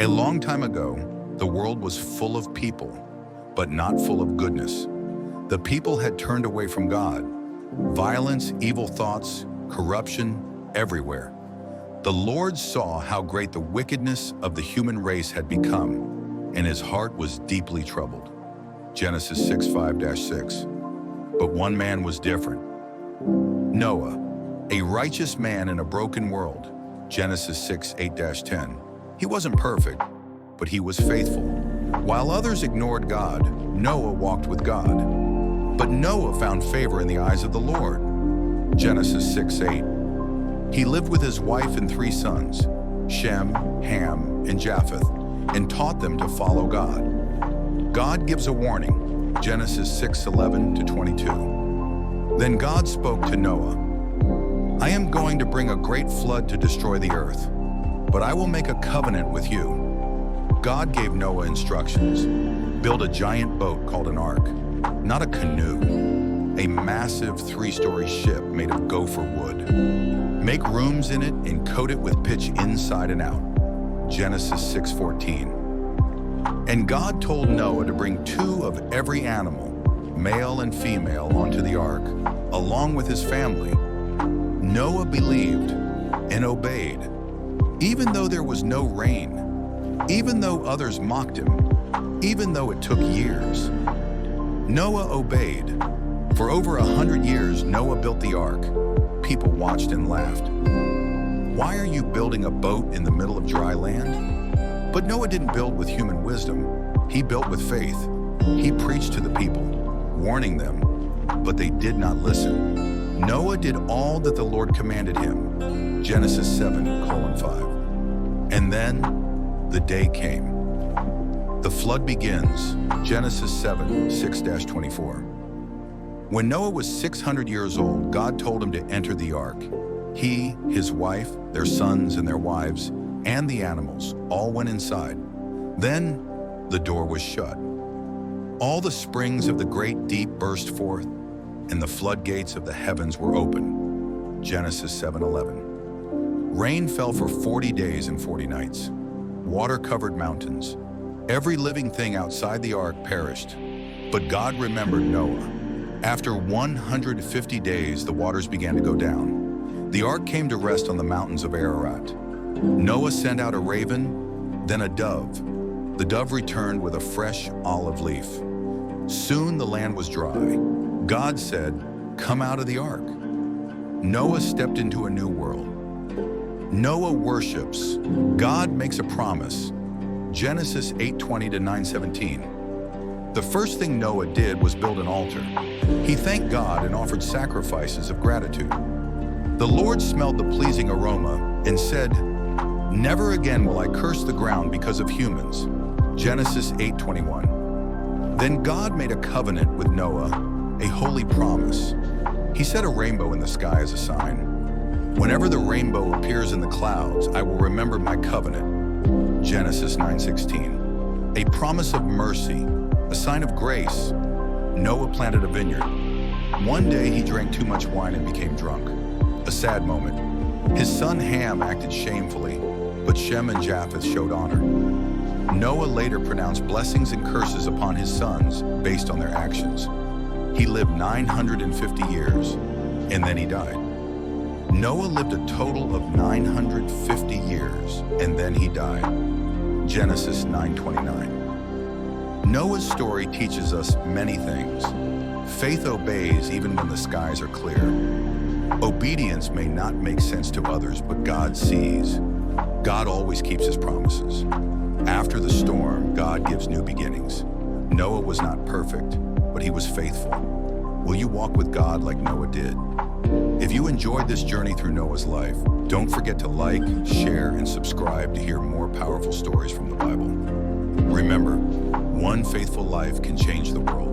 A long time ago, the world was full of people, but not full of goodness. The people had turned away from God. Violence, evil thoughts, corruption, everywhere. The Lord saw how great the wickedness of the human race had become, and his heart was deeply troubled. Genesis 6:5-6. But one man was different. Noah, a righteous man in a broken world. Genesis 6:8-10. He wasn't perfect, but he was faithful. While others ignored God, Noah walked with God. But Noah found favor in the eyes of the Lord. Genesis 6:8. He lived with his wife and 3 sons, Shem, Ham, and Japheth, and taught them to follow God. God gives a warning, Genesis 6:11-22. Then God spoke to Noah, I am going to bring a great flood to destroy the earth, but I will make a covenant with you. God gave Noah instructions. Build a giant boat called an ark, not a canoe, a massive 3-story ship made of gopher wood. Make rooms in it and coat it with pitch inside and out. Genesis 6:14. And God told Noah to bring 2 of every animal, male and female, onto the ark, along with his family. Noah believed and obeyed, even though there was no rain, even though others mocked him, even though it took years. Noah obeyed. For over 100 years, Noah built the ark. People watched and laughed. Why are you building a boat in the middle of dry land? But Noah didn't build with human wisdom. He built with faith. He preached to the people, warning them, but they did not listen. Noah did all that the Lord commanded him. Genesis 7:5. And then the day came. The flood begins. Genesis 7:6-24. When Noah was 600 years old, God told him to enter the ark. He, his wife, their sons and their wives, and the animals all went inside. Then the door was shut. All the springs of the great deep burst forth, and the floodgates of the heavens were open. Genesis 7:11. Rain fell for 40 days and 40 nights. Water covered mountains. Every living thing outside the ark perished. But God remembered Noah. After 150 days, the waters began to go down. The ark came to rest on the mountains of Ararat. Noah sent out a raven, then a dove. The dove returned with a fresh olive leaf. Soon the land was dry. God said, "Come out of the ark." Noah stepped into a new world. Noah worships. God makes a promise. Genesis 8:20-9:17. The first thing Noah did was build an altar. He thanked God and offered sacrifices of gratitude. The Lord smelled the pleasing aroma and said, "Never again will I curse the ground because of humans." Genesis 8:21. Then God made a covenant with Noah, a holy promise. He set a rainbow in the sky as a sign. Whenever the rainbow appears in the clouds, I will remember my covenant. Genesis 9:16. A promise of mercy, a sign of grace. Noah planted a vineyard. One day he drank too much wine and became drunk. A sad moment. His son Ham acted shamefully, but Shem and Japheth showed honor. Noah later pronounced blessings and curses upon his sons based on their actions. He lived 950 years, and then he died. Noah lived a total of 950 years, and then he died. Genesis 9:29. Noah's story teaches us many things. Faith obeys even when the skies are clear. Obedience may not make sense to others, but God sees. God always keeps his promises. After the storm, God gives new beginnings. Noah was not perfect, but he was faithful. Will you walk with God like Noah did? If you enjoyed this journey through Noah's life, don't forget to like, share, and subscribe to hear more powerful stories from the Bible. Remember, one faithful life can change the world.